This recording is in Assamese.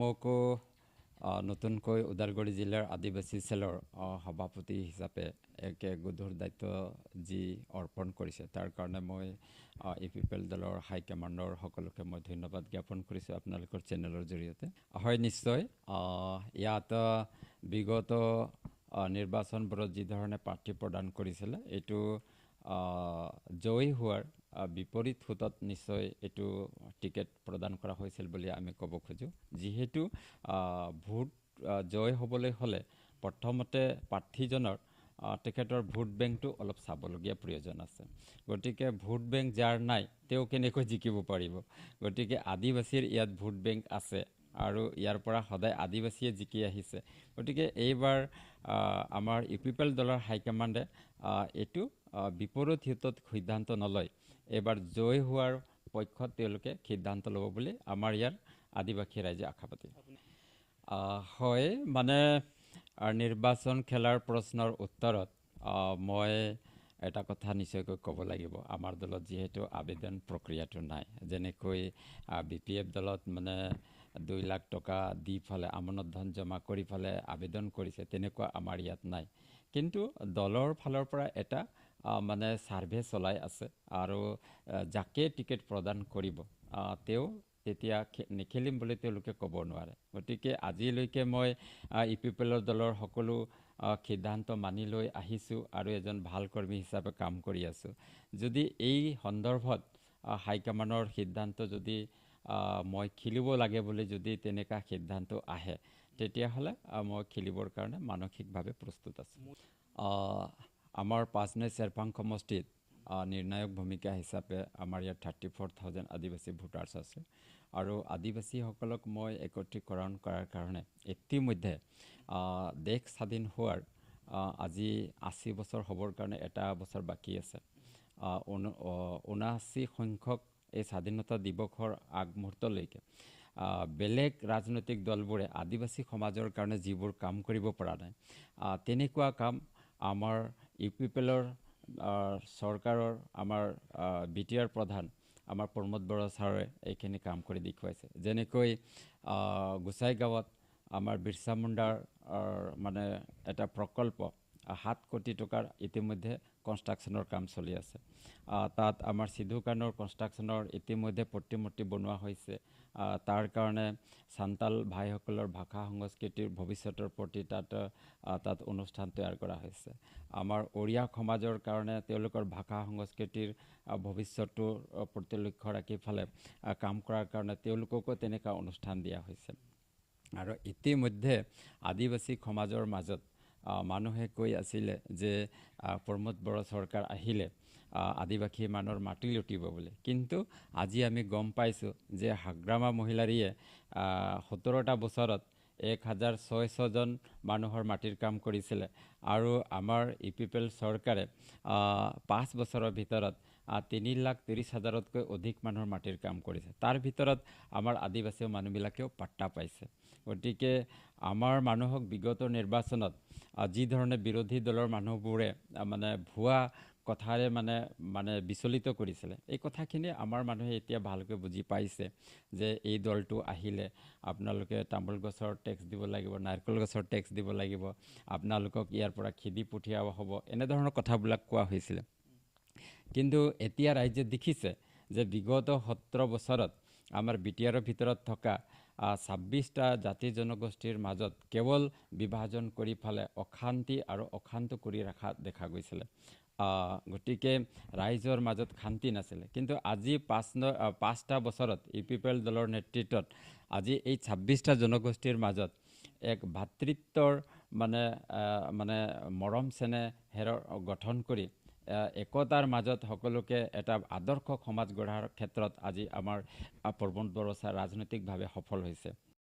মোকো নতুনকৈ ওদালগুৰি জিলাৰ আদিবাসী চেলৰ সভাপতি হিচাপে এক গধুৰ দায়িত্ব যি অৰ্পণ কৰিছে তাৰ কাৰণে মই ইপিপিএল দলৰ হাইকমাণ্ডৰ সকলোকে মই ধন্যবাদ জ্ঞাপন কৰিছোঁ আপোনালোকৰ চেনেলৰ জৰিয়তে। হয়, নিশ্চয় ইয়াত বিগত নিৰ্বাচনবোৰত যি ধৰণে প্ৰাৰ্থী প্ৰদান কৰিছিলে এইটো জয়ী হোৱাৰ বিপৰীত সোঁতত নিশ্চয় এইটো টিকেট প্ৰদান কৰা হৈছিল বুলি আমি ক'ব খোজোঁ। যিহেতু ভোট জয় হ'বলৈ হ'লে প্ৰথমতে প্ৰাৰ্থীজনৰ তেখেতৰ ভোট বেংকটো অলপ চাবলগীয়া প্ৰয়োজন আছে। গতিকে ভোট বেংক যাৰ নাই তেওঁ কেনেকৈ জিকিব পাৰিব। গতিকে আদিবাসীৰ ইয়াত ভোট বেংক আছে আৰু ইয়াৰ পৰা সদায় আদিবাসীয়ে জিকি আহিছে। গতিকে এইবাৰ আমাৰ ইপিপিএল দলৰ হাইকমাণ্ডে এইটো বিপৰীত হিতত সিদ্ধান্ত নলয় এইবাৰ জয় হোৱাৰ পক্ষত তেওঁলোকে সিদ্ধান্ত ল'ব বুলি আমাৰ ইয়াৰ আদিবাসী ৰাইজে আশাবাদী। হয়, মানে নিৰ্বাচন খেলাৰ প্ৰশ্নৰ উত্তৰত মই এটা কথা নিশ্চয়কৈ ক'ব লাগিব। আমাৰ দলত যিহেতু আবেদন প্ৰক্ৰিয়াটো নাই, যেনেকৈ BPF দলত মানে 2 লাখ টকা দি ফালে আমানত ধন জমা কৰি ফালে আবেদন কৰিছে, তেনেকুৱা আমাৰ ইয়াত নাই। কিন্তু দলৰ ফালৰ পৰা এটা মানে ছাৰ্ভে চলাই আছে আৰু যাকে টিকেট প্ৰদান কৰিব তেওঁ তেতিয়া নেখেলিম বুলি তেওঁলোকে ক'ব নোৱাৰে। গতিকে আজিলৈকে মই ইপিপিএলৰ দলৰ সকলো সিদ্ধান্ত মানি লৈ আহিছোঁ আৰু এজন ভাল কৰ্মী হিচাপে কাম কৰি আছোঁ। যদি এই সন্দৰ্ভত হাইকমাণ্ডৰ সিদ্ধান্ত যদি মই খেলিব লাগে বুলি যদি তেনেকুৱা সিদ্ধান্ত আহে তেতিয়াহ'লে মই খেলিবৰ কাৰণে মানসিকভাৱে প্ৰস্তুত আছোঁ। আমাৰ 5 নং চেৰপাং সমষ্টিত নিৰ্ণায়ক ভূমিকা হিচাপে আমাৰ ইয়াত 34,000 আদিবাসী ভোটাৰ্ছ আছে আৰু আদিবাসীসকলক মই একত্ৰীকৰণ কৰাৰ কাৰণে ইতিমধ্যে দেশ স্বাধীন হোৱাৰ আজি 80 বছৰ হ'বৰ কাৰণে এটা বছৰ বাকী আছে। 79 সংখ্যক এই স্বাধীনতা দিৱসৰ আগমুহূৰ্তলৈকে বেলেগ ৰাজনৈতিক দলবোৰে আদিবাসী সমাজৰ কাৰণে যিবোৰ কাম কৰিব পৰা নাই তেনেকুৱা কাম আমাৰ ইপিপিএলৰ চৰকাৰৰ আমাৰ BTR প্ৰধান আমাৰ প্ৰমোদ বড়ো ছাৰে এইখিনি কাম কৰি দেখুৱাইছে। যেনেকৈ গোসাইগাঁৱত আমাৰ বিৰছা মুণ্ডাৰ মানে এটা প্ৰকল্প 7 কোটি টকাৰ ইতিমধ্যে কনষ্ট্ৰাকশ্যনৰ কাম চলি আছে। তাত আমাৰ সিধুকানৰ কনষ্ট্ৰাকশ্যনৰ ইতিমধ্যে প্ৰতিমূৰ্তি বনোৱা হৈছে। তাৰ কাৰণে চান্তাল ভাইসকলৰ ভাষা সংস্কৃতিৰ ভৱিষ্যতৰ প্ৰতি তাত অনুষ্ঠান তৈয়াৰ কৰা হৈছে। আমাৰ অৰিয়া সমাজৰ কাৰণে তেওঁলোকৰ ভাষা সংস্কৃতিৰ ভৱিষ্যতৰ প্ৰতি লক্ষ্য ৰাখি ফালে কাম কৰাৰ কাৰণে তেওঁলোককো তেনেকুৱা অনুষ্ঠান দিয়া হৈছে। আৰু ইতিমধ্যে আদিবাসী সমাজৰ মাজত মানুহে কৈ আছিলে যে প্ৰমোদ বড়ো চৰকাৰ আহিলে আদিবাসী মানুহৰ মাটি লুটিব বুলি। কিন্তু আজি আমি গম পাইছোঁ যে হাগ্ৰামা মহিলাৰীয়ে 17টা বছৰত 1600 জন মানুহৰ মাটিৰ কাম কৰিছিলে আৰু আমাৰ ইপিপিএল চৰকাৰে 5 বছৰৰ ভিতৰত 3,30,000তকৈ অধিক মানুহৰ মাটিৰ কাম কৰিছে। তাৰ ভিতৰত আমাৰ আদিবাসী মানুহবিলাকেও পাত্তা পাইছে। গতিকে আমাৰ মানুহক বিগত নিৰ্বাচনত যি ধৰণে বিৰোধী দলৰ মানুহবোৰে মানে ভুৱা কথাৰে মানে বিচলিত কৰিছিলে, এই কথাখিনি আমাৰ মানুহে এতিয়া ভালকৈ বুজি পাইছে যে এই দলটো আহিলে আপোনালোকে তামোল গছৰ টেক্স দিব লাগিব, নাৰিকল গছৰ টেক্স দিব লাগিব, আপোনালোকক ইয়াৰ পৰা খেদি পঠিওৱা হ'ব, এনেধৰণৰ কথাবিলাক কোৱা হৈছিলে। কিন্তু এতিয়া ৰাইজে দেখিছে যে বিগত 17 বছৰত আমাৰ BTRৰ ভিতৰত থকা 26টা জাতি জনগোষ্ঠীৰ মাজত কেৱল বিভাজন কৰি ফালে অশান্তি আৰু অশান্ত কৰি ৰখা দেখা গৈছিলে। গতিকে ৰাইজৰ মাজত শান্তি নাছিলে। কিন্তু আজি 5টা বছৰত ইপিপিএল দলৰ নেতৃত্বত আজি এই 26টা জনগোষ্ঠীৰ মাজত এক ভাতৃত্বৰ মানে মৰম চেনেহেৰে গঠন কৰি একতাৰ মাজত সকলোকে এটা আদৰ্শ সমাজ গঢ়াৰ ক্ষেত্ৰত আজি আমাৰ প্ৰমোদ বড়ো ছাৰ ৰাজনৈতিকভাৱে সফল হৈছে।